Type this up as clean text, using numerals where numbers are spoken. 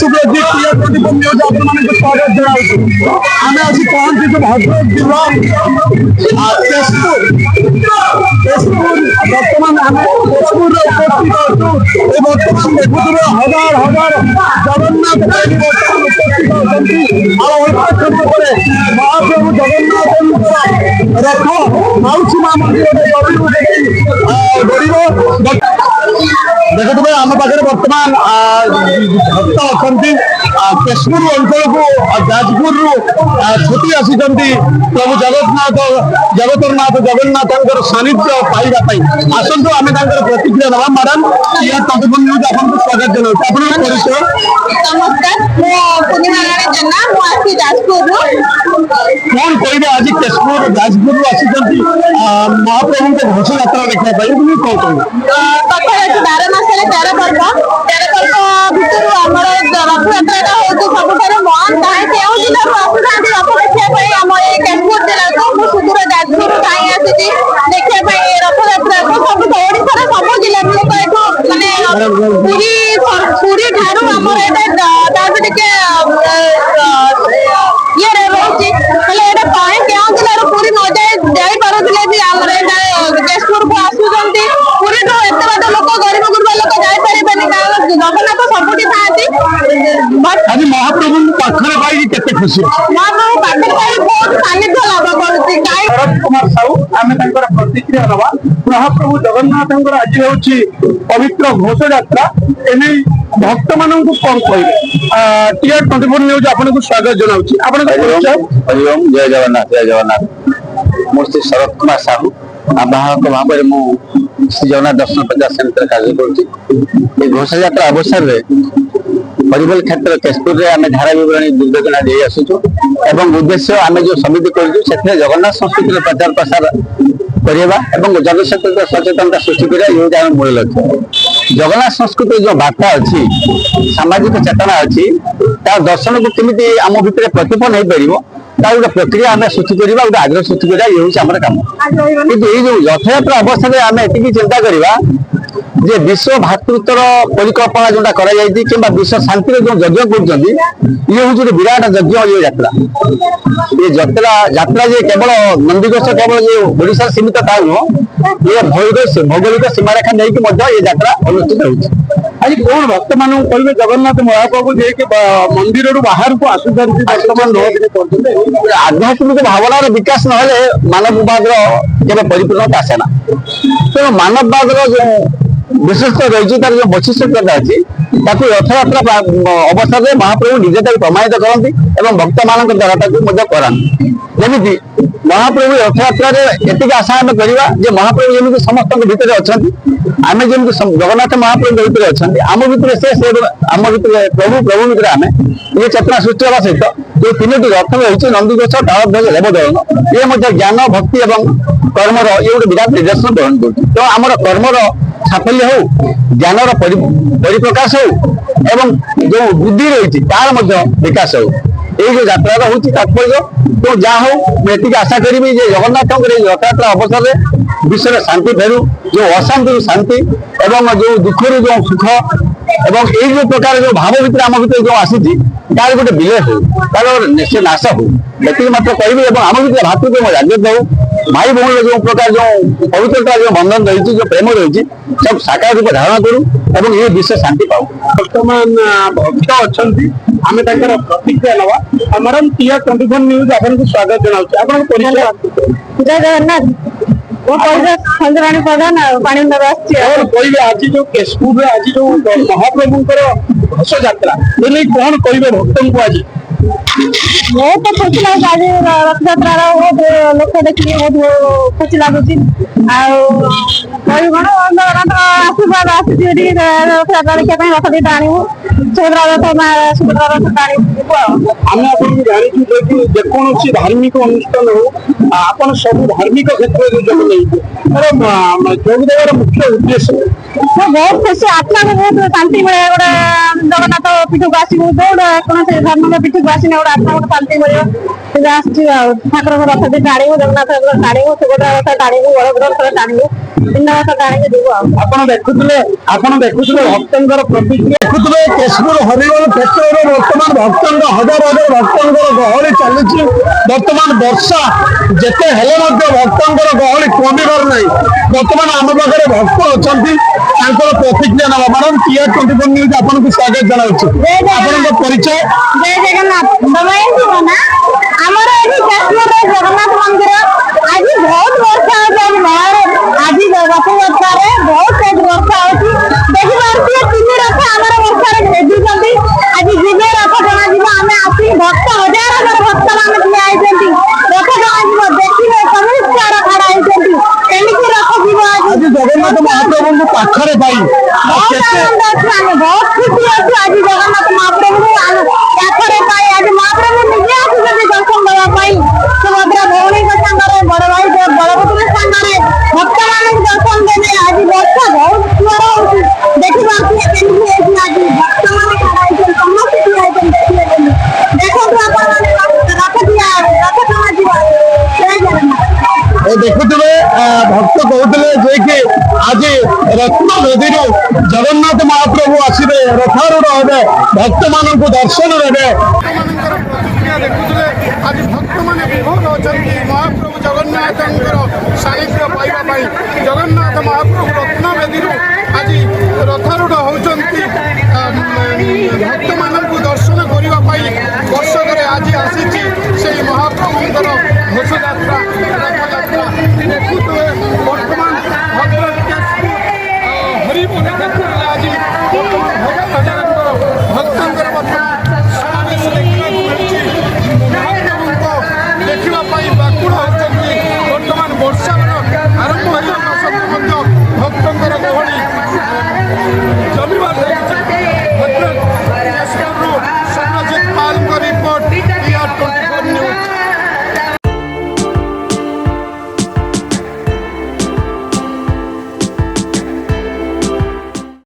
Subrajit टीआर24 news आपण मानक स्वागत जणावतो। आम्ही अशी पहुंचीतो भद्रक जिल्हा केशपुर बर्तमान आमे केशपुर उपस्थित अछु। ए बर्तमान देखुथिबे हजार हजार जगन्नाथ प्रेमी बर्तमान उपस्थित अछंती। आ अल्प समय परे महाप्रभु जगन्नाथ रथ माउसी मा मंदिर गरीब देखुए आम पाखे बर्तमान भक्त अच्छा केशपुर अंचल को जाजपुर छुटी आसी प्रभु जगतरनाथ जगन्नाथ सानिध्य पाइबापी आसतु आम प्रतिक्रिया ना मैडम टीआर24 न्यूज आपको स्वागत जनाऊँ आप परिचय कौन कहे आज केशपुर जाजपुर आसी महाप्रभु को घोष यात्रा देखा कौन कह 12 मासले 13 पर्व भितर आमर रथयात्रा हूँ सबुठ महान कहीं केउ जिलू आसुना रथ देखा आम ये केशपुर जिला को सुदूर जाजपुर कहीं आसी देखा रथयात्रा को सब ओडार सब जिला लोक एठू मानने पुरी ठारू आमर ये रोचे कहीं केउ जिलू पुरी न जाई पारुले भी आम केशपुर को आसुंच पुरी तो एत बाट लोक गरीब गुरबा लोक जापारे जगन्नाथ सबुठी था आज महाप्रभु पाखरे पाई केते खुशी महाप्रभु पाखरे पाई बहुत सानिध्य लाभ करुछि भरत कुमार साहू आमे तांकर प्रतिक्रिया नवा महाप्रभु जगन्नाथ आज होछि पवित्र घोष यात्रा एने भक्त माननकु कोन कहबे टीआर24 न्यूज आपनको स्वागत जनाउछि आपनको परिचय ओम जय जगन्नाथ मूर्ति शरद कुमार साहू आवाहक भाव में श्री जगन्नाथ दर्शन प्रचार सेंटर कार्य कर घोष यात्रा अवसर में परिबल क्षेत्र केशपुर में आम धारा विवरणी दुर्घटना दे आसुचु एवं उद्देश्य आम जो समिति कर जगन्नाथ संस्कृति प्रचार प्रसार करवा एवं सचेतनता सृष्टि करा मूल लक्ष्य जगन्नाथ संस्कृति जो वार्ता अच्छी सामाजिक चेतना अच्छी तार दर्शन को केमी आम भितर प्रतिफल हो पार तार गोटे प्रक्रिया आम सृष्टि करवा गोटे आग्रह सृष्टि करा ये हूँ आम कम कि जो रथयात्रा अवसर आम एति चिंता करवा जे विश्व भातृत्वर परिकल्पना जोटा करा जायछि किंबा विश्व शांति जो यज्ञ कर ये हूँ विराट यज्ञ ये यात्रा ये यात्रा जे केवल नंदीघोष केवल ये ओडिशा सीमित ता नुह ये भौगोलिक सीमारेखा नहीं ये यात्रा अनुष्ठित होती आज कौन भक्त मान कहे जगन्नाथ महाप्रभु जे मंदिर बाहर को आसुचंती आध्यात्मिक भावनार विकास न मानववाद केवल परिपूर्णता आसेना तेणु मानववाद जो विशेषता रही तार जो वैशिष्ट्यता अच्छी रथयात्रा अवसर में महाप्रभु निजे प्रमाणित करती और भक्त मान द्वारा कराती जमी महाप्रभु रथयात्रा एति आशा आम करवा महाप्रभु जमी समस्त भितर अच्छा आम जमी जगन्नाथ महाप्रभु भितर अच्छा आम भितर से आम भितर प्रभु भितर आम ये चेतना सृष्टि हवा सहित ये 3टी रथ रही नंदीघोष तालध्वज देवदलन ये ज्ञान भक्ति और कर्मर ये गोटे विराट निर्देशन ग्रहण कर तो आमर कर्मर साफल्य हो ज्ञान परिप्रकाश हो एवं जो बुद्धि रही तार विकास हो ये यात्रा हूँ तात्पर्य तो जहाँ हो मुझे आशा करी जगन्नाथ रथयात्रा अवसर में विश्व शांति फेरू जो अशांति शांति एवं जो दुख रू जो सुख एवं ये जो प्रकार जो भाव भर आम भर जो आसी तार गोटे विलय हो तार से नाश हो ये मात्र कहि आम भर भातृत्व जागृत हो भाई भौणी जो प्रकार जो पवित्रता जो बंधन रही जो प्रेम रही सब साकार रूप धारण करूँ और ये विश्व शांति पाऊ बर्तमान भक्त अच्छा आम प्रतिक्रिया नवा मैडम टीआर24 न्यूज आपको स्वागत जनाऊँ आप परिचय जय जगन्नाथ संजराणी प्रधान पानी कहे आज जो केशपुर आज जो महाप्रभु घोष यात्रा कौन कहे भक्त को आज बहुत खुशी लगे आज रथयात्रा लोक देखिए बहुत खुशी लगुच कौन आशीर्वाद आसी रथयात्रा देखा रथ दीटा आणु सुभद्रा रथ सुभद्रा रथ आम आपको जानी जेकोसी धार्मिक अनुष्ठान हो आप सब धार्मिक क्षेत्र में जोग नहीं जोग देवर मुख्य उद्देश्य बहुत खुशी आत्मा को बहुत शांति मिले गोटे जगन्नाथ पीठ को आसू जो कौन धर्म पीठ को आसने गोटे आत्मा गोटे शांति मिले ठाकुर रथ भी टाणु जगन्नाथ टाणु सुभद्रा रथ टाणु बड़भद्र रथ टाणु ଦିନ ମାସ ଟାଣିକି ଯିବୁ ଆଉ। ଆପଣ ଦେଖୁଥିଲେ ଭକ୍ତଙ୍କର ପ୍ରତିକ୍ରିୟା ଦେଖୁଥିଲେ କେଶପୁର ହରିଗୋଳ କ୍ଷେତ୍ରରେ ବର୍ତ୍ତମାନ ଭକ୍ତଙ୍କ ହଜାର ହଜାର ଭକ୍ତଙ୍କର ଗହଳି ଚାଲିଛି। ବର୍ତ୍ତମାନ ବର୍ଷା ଯେତେ ହେଲେ ମଧ୍ୟ ଭକ୍ତଙ୍କର ଗହଳି କମିବାର ନାହିଁ। ବର୍ତ୍ତମାନ ଆମ ପାଖରେ ଭକ୍ତ ଅଛନ୍ତି, ତାଙ୍କର ପ୍ରତିକ୍ରିୟା ନେବା। ମ୍ୟାଡାମ TR24 ନ୍ୟୁଜ ଆପଣଙ୍କୁ ସ୍ୱାଗତ ଜଣାଉଛି। ଆପଣଙ୍କ ପରିଚୟ? ଜୟ ଜଗନ୍ନାଥ। ତମେ ଯିବ ନା ଆମର ଏଠି କେଶପୁରରେ ଜଗନ୍ନାଥ ମନ୍ଦିର ଆଜି ବହୁତ ବର୍ଷା ହଉଛି। ଆଜି ମେଳାରେ ଆଜି ରଥଯାତ୍ରାରେ ବହୁତ ତେଜ ବର୍ଷା ହଉଛି। ଦେଖିପାରୁଥିବେ 3 ରଥ ଆମର ବର୍ଷାରେ ଭେଜୁଛନ୍ତି। ଆଜି ଯିବେ ରଥ ଟଣାଯିବ। ଆମେ ଆସି ଭକ୍ତ ହଜାର ହଜାର ଭକ୍ତ ମାନେ ଠିଆ ହେଇଛନ୍ତି। ରଥ ଟଣାଯିବ ଦେଖିବେ ସମସ୍ତେ ଖାଡା ହେଇଛନ୍ତି। କେମିତି ରଥ ଯିବ ଆଜି ଜଗନ୍ନାଥ ମହାପ୍ରଭୁଙ୍କୁ ପାଖରେ ପାଇ ବହୁତ ଆନନ୍ଦ ଅଛୁ। ଆମେ ବହୁତ ଖୁସି ଅଛୁ ଆଜି ଜଗନ୍ନାଥ ମହାପ୍ରଭୁଙ୍କୁ ପାଖରେ ପାଇ। ଆଜି ମହାପ୍ରଭୁ ନିଜେ ଆସୁଛନ୍ତି ଦର୍ଶନ ଦେବା ପାଇଁ। ସୁଭଦ୍ରା ଭଉଣୀଙ୍କ ସାଙ୍ଗରେ ବଡ ଭାଇ ବଳଭଦ୍ର ସାଙ୍ଗରେ ଭକ୍ତମାନଙ୍କୁ ଦର୍ଶନ ଦେବେ। ଆଜି ବର୍ଷା ବହୁତ ଜୋର ହଉଛି। ଦେଖିପାରୁଥିବେ କେମିତି ହେଇଛି। ଆଜି ଭକ୍ତମାନେ ଖାଡା ହେଇଛନ୍ତି, ସମସ୍ତେ ଠିଆ ହେଇଛନ୍ତି ଦେଖିବେ ବୋଲି। ଦେଖନ୍ତୁ ଆପଣମାନେ ରଥ ଟଣାଯିବ। ଜୟ ଜଗନ୍ନାଥ। ଦେଖୁଥିବେ ଭକ୍ତ କହୁଥିଲେ ଯେ କି ଆଜି ରତ୍ନ ବେଦୀରୁ ଜଗନ୍ନାଥ ମହାପ୍ରଭୁ ଆସିବେ, ରଥାରୂଢ ହେବେ, ଭକ୍ତମାନଙ୍କୁ ଦର୍ଶନ ଦେବେ। ଭକ୍ତମାନଙ୍କର ପ୍ରତିକ୍ରିୟା ଦେଖୁଥିଲେ। ଆଜି ଭକ୍ତମାନେ ବିଭୋର ଅଛନ୍ତି ମହାପ୍ରଭୁ ଜଗନ୍ନାଥଙ୍କର ସାନିଧ୍ୟ ପାଇବା ପାଇଁ। ଜଗନ୍ନାଥ ମହାପ୍ରଭୁ ରତ୍ନବେଦୀରୁ ଆଜି ରଥାରୂଢ ହେଉଛନ୍ତି।